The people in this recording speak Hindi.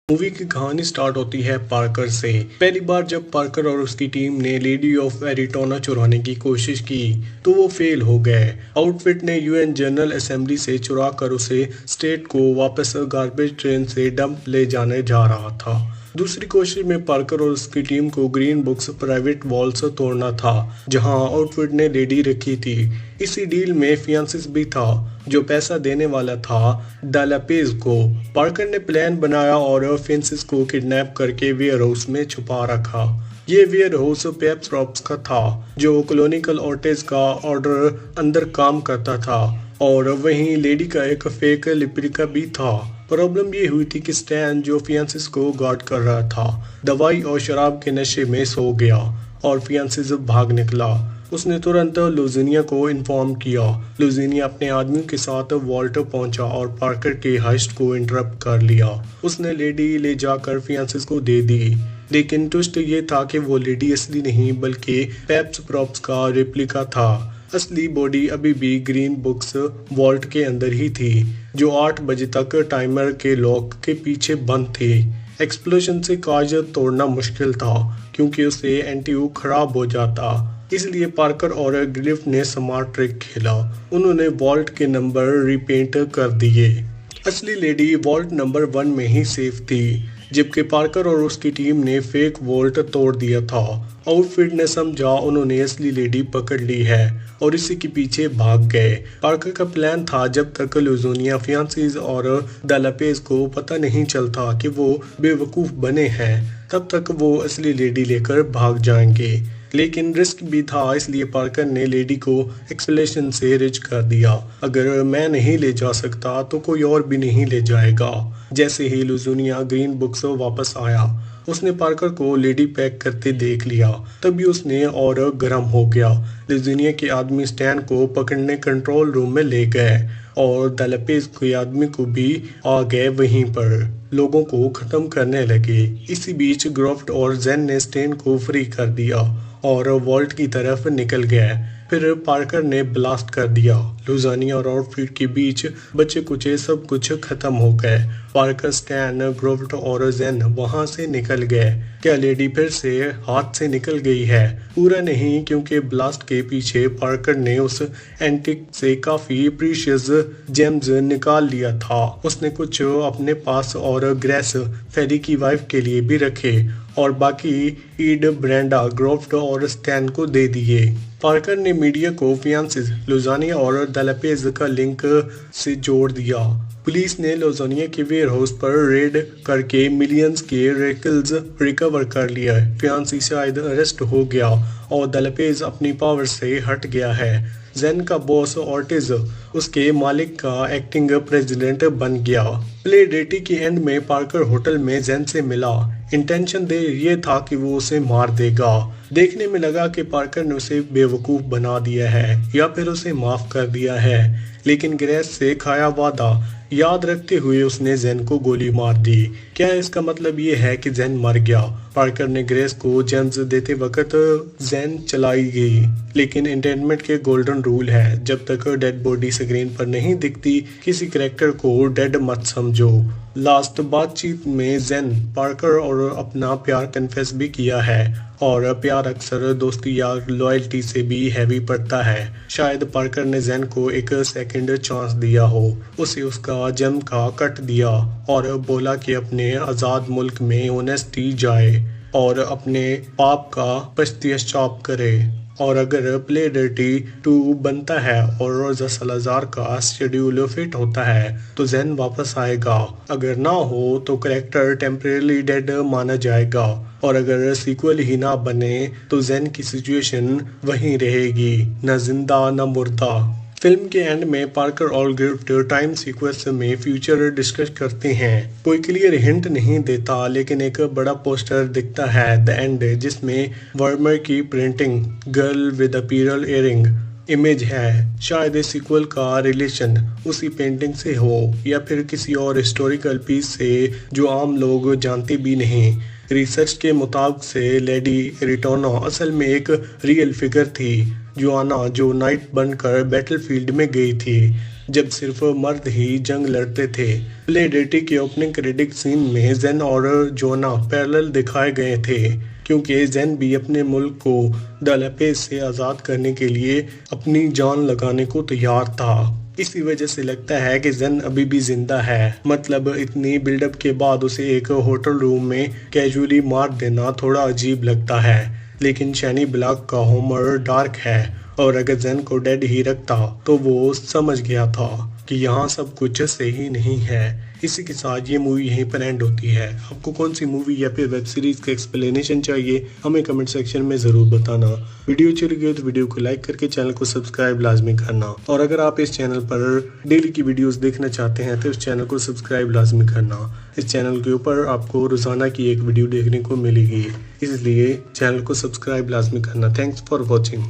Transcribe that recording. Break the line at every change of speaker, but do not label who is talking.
मूवी की कहानी स्टार्ट होती है पार्कर से। पहली बार जब पार्कर और उसकी टीम ने लेडी ऑफ एरिटोना चुराने की कोशिश की तो वो फेल हो गए। आउटफिट ने यूएन जनरल असेंबली से चुरा कर उसे स्टेट को वापस गार्बेज ट्रेन से डंप ले जाने जा रहा था। दूसरी कोशिश में पार्कर और उसकी टीम को ग्रीन बुक्स प्राइवेट वॉल्स तोड़ना था जहां आउटफिट ने लेडी रखी थी। इसी डील में फियांसिस भी था जो पैसा देने वाला था डालापेज को। पार्कर ने प्लान बनाया और फियांसिस को किडनैप करके वेयर हाउस में छुपा रखा। ये वेयर हाउस पेप्स रॉब्स का था जो कॉलोनिकल ऑर्टेज का ऑर्डर अंदर काम करता था और वहीं लेडी का एक फेक लिप्रिका भी था। प्रॉब्लम ये हुई थी कि स्टैन जो फियांसिस को गार्ड कर रहा था दवाई और शराब के नशे में सो गया और फियांसिस भाग निकला। उसने तुरंत लुजिनिया को इन्फॉर्म किया। लुजिनिया अपने आदमियों के साथ वॉल्ट पहुंचा और पार्कर के हाइस्ट को इंटरप्ट कर लिया। उसने लेडी ले जाकर फियांसिस को दे दी, लेकिन ट्विस्ट ये था कि वो लेडी असली नहीं बल्कि पेप्स प्रॉप्स का रेप्लिका था। असली बॉडी अभी भी ग्रीन बुक्स वॉल्ट के अंदर ही थी जो 8 बजे तक टाइमर के लॉक के पीछे बंद थी। एक्सप्लोजन से काज तोड़ना मुश्किल था क्योंकि उससे एंटीयू खराब हो जाता, इसलिए पार्कर और ग्रिफ्ट ने स्मार्ट ट्रिक खेला। उन्होंने वॉल्ट के नंबर रिपेंट कर दिए। असली लेडी वॉल्ट नंबर 1 में ही सेफ थी जबकि पार्कर और उसकी टीम ने फेक वॉल्ट तोड़ दिया था। आउटफिट ने समझा उन्होंने असली लेडी पकड़ ली है और इसी के पीछे भाग गए। पार्कर का प्लान था जब तक लुजोनिया फियांसिस और डालापेज को पता नहीं चलता कि वो बेवकूफ़ बने हैं तब तक वो असली लेडी लेकर भाग जाएंगे, लेकिन रिस्क भी था इसलिए पार्कर ने लेडी को एक्सप्लेनेशन से रिच कर दिया। अगर मैं नहीं ले जा सकता तो कोई और भी नहीं ले जाएगा। जैसे ही लुजोनिया ग्रीन बुक्स वापस आया उसने पार्कर को लेडी पैक करते देख लिया, तभी उसने और गर्म हो गया। लुजोनिया के आदमी स्टैन को पकड़ने कंट्रोल रूम में ले गए और डालापेज के आदमी को भी आ गए वहीं पर लोगों को खत्म करने लगे। इसी बीच ग्रोफ्ट और जेन ने स्टैन को फ्री कर दिया और वॉल्ट की तरफ निकल गए। फिर पार्कर ने ब्लास्ट कर दिया। लुजानिया और आउटफिट के बीच बचे कुचे सब कुछ खत्म हो गए। पार्कर, स्टैन, ग्रोफ्ट और जेन वहां से निकल गए। क्या लेडी फिर से हाथ से निकल गई है? पूरा नहीं, क्योंकि ब्लास्ट के पीछे पार्कर ने उस एंटिक से काफी प्रीशियस जेम्स निकाल लिया था। उसने कुछ अपने पास और ग्रेस फेरी की वाइफ के लिए भी रखे और बाकी ईड, ब्रेंडा, ग्रोफ्ट और स्टैन को दे दिए। पार्कर ने मीडिया को फियांसिस, लुजानिया और डालापेज का लिंक से जोड़ दिया। पुलिस ने लुजानिया के वेयर हाउस पर रेड करके मिलियंस के रेकल्स रिकवर कर लिया। फियांसी शायद अरेस्ट हो गया और डालापेज अपनी पावर से हट गया है। जेन का बॉस ऑर्टिज उसके मालिक का एक्टिंग प्रेसिडेंट बन गया। प्ले डेटी के एंड में पार्कर होटल में जेन से मिला। इंटेंशन दे ये था कि वो उसे मार देगा। देखने में लगा कि पार्कर ने उसे बेवकूफ़ बना दिया है या फिर उसे माफ़ कर दिया है, लेकिन ग्रेस से खाया वादा याद रखते हुए उसने जेन को गोली मार दी। क्या इसका मतलब ये है कि जेन मर गया? पार्कर ने ग्रेस को जेम्स देते वक्त जेन चलाई गई, लेकिन इंटरटेनमेंट के गोल्डन रूल है, जब तक डेड बॉडी स्क्रीन पर नहीं दिखती किसी कैरेक्टर को डेड मत समझो। लास्ट बातचीत में जेन पार्कर और अपना प्यार कन्फेस भी किया है और प्यार अक्सर दोस्ती या लॉयल्टी से भी हैवी पड़ता है। शायद पार्कर ने जेन को एक सेकंड चांस दिया हो, उसे उसका जम का कट दिया और बोला कि अपने आज़ाद मुल्क में ऑनेस्टी जाए और अपने पाप का पश्चाताप करे। और अगर प्ले डर्टी 2 बनता है और रोजा सलाजार का शेड्यूल फिट होता है तो जेन वापस आएगा। अगर ना हो तो कैरेक्टर टेम्परेली डेड माना जाएगा और अगर सीक्वल ही ना बने तो जेन की सिचुएशन वहीं रहेगी, न जिंदा न मुर्दा। फिल्म के एंड में पार्कर और ग्रिफ्ट टाइम सीक्वेंस में फ्यूचर डिस्कस करते हैं। कोई क्लियर हिंट नहीं देता, लेकिन एक बड़ा पोस्टर दिखता है द एंड जिसमें वर्मर की printing girl with a pearl earring image है। शायद इस सीक्वल का रिलेशन उसी पेंटिंग से हो या फिर किसी और हिस्टोरिकल पीस से जो आम लोग जानते भी नहीं। रिसर्च के मुताबिक से लेडी एरिटोना असल में एक रियल फिगर थी, जोआना, जो नाइट बनकर बैटलफील्ड में गई थी। जब सिर्फ मर्द ही जंग लड़ते थे। प्ले डेटी के ओपनिंग क्रेडिट सीन में जेन और जोना पैरेलल दिखाए गए थे, क्योंकि जेन भी अपने मुल्क को द लेपेज से आज़ाद करने के लिए अपनी जान लगाने को तैयार था। इसी वजह से लगता है कि जेन अभी भी जिंदा है। मतलब इतनी बिल्डअप के बाद उसे एक होटल रूम में कैजुअली मार देना थोड़ा अजीब लगता है। लेकिन शैनी ब्लॉक का ह्यूमर डार्क है, और अगर जेन को डेड ही रखता तो वो समझ गया था कि यहाँ सब कुछ सही नहीं है। इसी के साथ ये मूवी यहीं पर एंड होती है। आपको कौन सी मूवी या फिर वेब सीरीज का एक्सप्लेनेशन चाहिए, हमें कमेंट सेक्शन में ज़रूर बताना। वीडियो अच्छी लगी हो तो वीडियो को लाइक करके चैनल को सब्सक्राइब लाजमी करना, और अगर आप इस चैनल पर डेली की वीडियोस देखना चाहते हैं तो इस चैनल को सब्सक्राइब लाजमी करना। इस चैनल के ऊपर आपको रोज़ाना की एक वीडियो देखने को मिलेगी, इसलिए चैनल को सब्सक्राइब लाजमी करना। Thanks for watching.